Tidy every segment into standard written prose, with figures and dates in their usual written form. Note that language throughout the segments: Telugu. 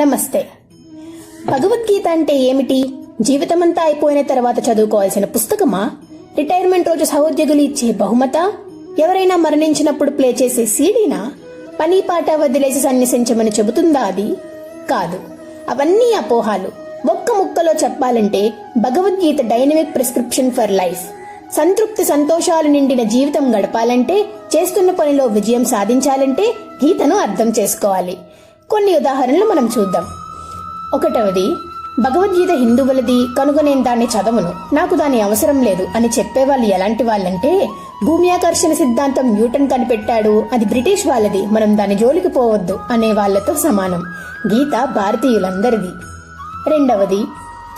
నమస్తే. భగవద్గీత అంటే ఏమిటి? జీవితమంతా అయిపోయిన తర్వాత చదువుకోవాల్సిన పుస్తకమా? రిటైర్మెంట్ రోజు సహోద్యోగులు ఇచ్చే బహుమత? ఎవరైనా మరణించినప్పుడు ప్లే చేసే సీడీనా? పని పాట వదిలేసి సన్యసించమని చెబుతుందా అది? కాదు, అవన్నీ అపోహాలు. ఒక్క ముక్కలో చెప్పాలంటే Bhagavad Gita dynamic prescription for life. సంతృప్తి సంతోషాలు నిండిన జీవితం గడపాలంటే, చేస్తున్న పనిలో విజయం సాధించాలంటే గీతను అర్థం చేసుకోవాలి. కొన్ని ఉదాహరణలు మనం చూద్దాం. 1వది, భగవద్గీత హిందువులది కనుక నేను దాన్ని చదవను, నాకు దాని అవసరం లేదు అని చెప్పేవాళ్ళు ఎలాంటి వాళ్ళంటే, భూమి ఆకర్షణ సిద్ధాంతం న్యూటన్ కనిపెట్టాడు, అది బ్రిటిష్ వాళ్ళది, మనం దాని జోలికి పోవద్దు అనే వాళ్లతో సమానం. గీత భారతీయులందరిది. 2వది,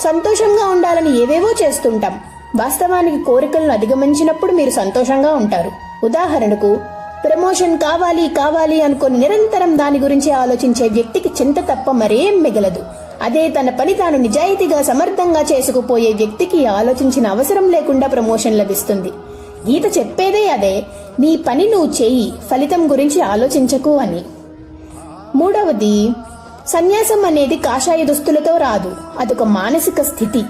సంతోషంగా ఉండాలని ఏవేవో చేస్తుంటాం, వాస్తవానికి కోరికలను అధిగమించినప్పుడు మీరు సంతోషంగా ఉంటారు. ఉదాహరణకు, ప్రమోషన్ కావాలి అనుకుని నిరంతరం దాని గురించి ఆలోచించే వ్యక్తికి చింత తప్ప మరేం మిగలదు. అదే తన పని తాను నిజాయితీగా సమర్థంగా చేసుకుపోయే వ్యక్తికి ఆలోచించిన అవసరం లేకుండా ప్రమోషన్ లభిస్తుంది. గీత చెప్పేదే అదే, నీ పని నువ్వు చేయి, ఫలితం గురించి ఆలోచించకు అని. 3వది, సన్యాసం అనేది కాషాయ దుస్తులతో రాదు, అదొక మానసిక స్థితి.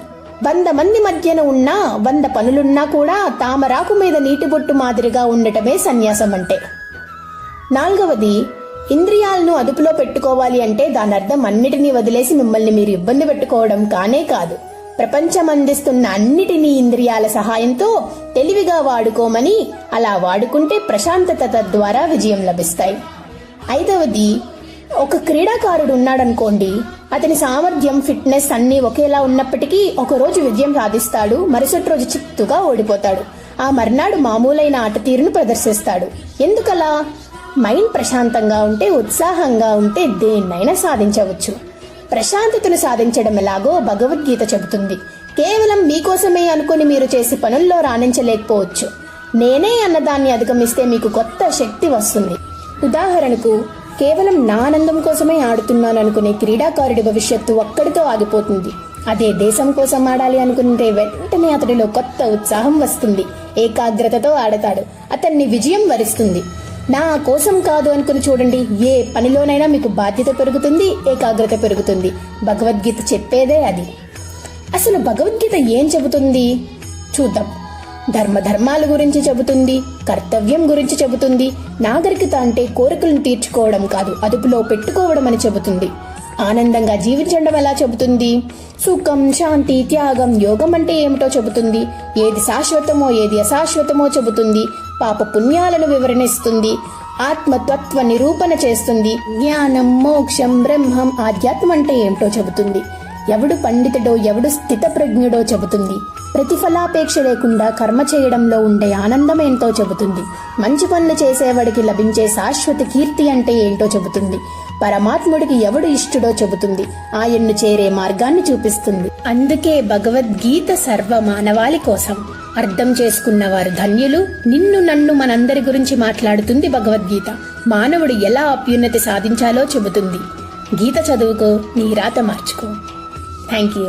100 మంది మధ్యన ఉన్నా 100 పనులున్నా కూడా తామరాకు మీద నీటి బొట్టు మాదిరిగా ఉండటమే సన్యాసం అంటే. 4వది, ఇంద్రియాలను అదుపులో పెట్టుకోవాలి అంటే దాని అర్థం అన్నిటినీ వదిలేసి మిమ్మల్ని మీరు ఇబ్బంది పెట్టుకోవడం కానే కాదు. ప్రపంచం అందిస్తున్న అన్నిటినీ ఇంద్రియాల సహాయంతో తెలివిగా వాడుకోమని, అలా వాడుకుంటే ప్రశాంతత ద్వారా విజయం లభిస్తాయి. 5వది, ఒక క్రీడాకారుడు ఉన్నాడనుకోండి, అతని సామర్థ్యం, ఫిట్నెస్ అన్నీ ఒకేలా ఉన్నప్పటికీ ఒకరోజు విజయం సాధిస్తాడు, మరుసటి రోజు చిత్తుగా ఓడిపోతాడు. ఆ మర్నాడు మామూలైన ఆట తీరును ప్రదర్శిస్తాడు. ఎందుకలా? మైండ్ ప్రశాంతంగా ఉంటే, ఉత్సాహంగా ఉంటే దేన్నైనా సాధించవచ్చు. ప్రశాంతతను సాధించడం ఎలాగో భగవద్గీత చెబుతుంది. కేవలం మీకోసమే అనుకుని మీరు చేసి పనుల్లో రాణించలేకపోవచ్చు. నేనే అన్నదాన్ని అధిగమిస్తే మీకు కొత్త శక్తి వస్తుంది. ఉదాహరణకు, కేవలం నా ఆనందం కోసమే ఆడుతున్నాననుకునే క్రీడాకారుడి భవిష్యత్తు ఒక్కడితో ఆగిపోతుంది. అదే దేశం కోసం ఆడాలి అనుకుంటే వెంటనే అతడిలో కొత్త ఉత్సాహం వస్తుంది, ఏకాగ్రతతో ఆడతాడు, అతన్ని విజయం వరిస్తుంది. నా కోసం కాదు అనుకుని చూడండి, ఏ పనిలోనైనా మీకు బాధ్యత పెరుగుతుంది, ఏకాగ్రత పెరుగుతుంది. భగవద్గీత చెప్పేదే అది. అసలు భగవద్గీత ఏం చెబుతుంది చూద్దాం. ధర్మాల గురించి చెబుతుంది, కర్తవ్యం గురించి చెబుతుంది. నాగరికత అంటే కోరికలను తీర్చుకోవడం కాదు, అదుపులో పెట్టుకోవడం అని చెబుతుంది. ఆనందంగా జీవించడం ఎలా చెబుతుంది. సుఖం, శాంతి, త్యాగం, యోగం అంటే ఏమిటో చెబుతుంది. ఏది శాశ్వతమో ఏది అశాశ్వతమో చెబుతుంది. పాప పుణ్యాలను వివరణిస్తుంది. ఆత్మతత్వ నిరూపణ చేస్తుంది. జ్ఞానం, మోక్షం, బ్రహ్మం, ఆధ్యాత్మం అంటే ఏమిటో చెబుతుంది. ఎవడు పండితుడో ఎవడు స్థితప్రజ్ఞుడో చెబుతుంది. ప్రతిఫలాపేక్ష లేకుండా కర్మ చేయడంలో ఉండే ఆనందం ఏంటో చెబుతుంది. మంచి పనులు చేసేవాడికి లభించే శాశ్వత కీర్తి అంటే ఏంటో చెబుతుంది. పరమాత్ముడికి ఎవడు ఇష్టడో చెబుతుంది. ఆయన్ను చేరే మార్గాన్ని చూపిస్తుంది. అందుకే భగవద్గీత సర్వ మానవాళి కోసం. అర్థం చేసుకున్నవారు ధన్యులు. నిన్ను నన్ను మనందరి గురించి మాట్లాడుతుంది భగవద్గీత. మానవుడు ఎలా అభ్యున్నతి సాధించాలో చెబుతుంది. గీత చదువుకో, నీ రాత మార్చుకో. Thank you.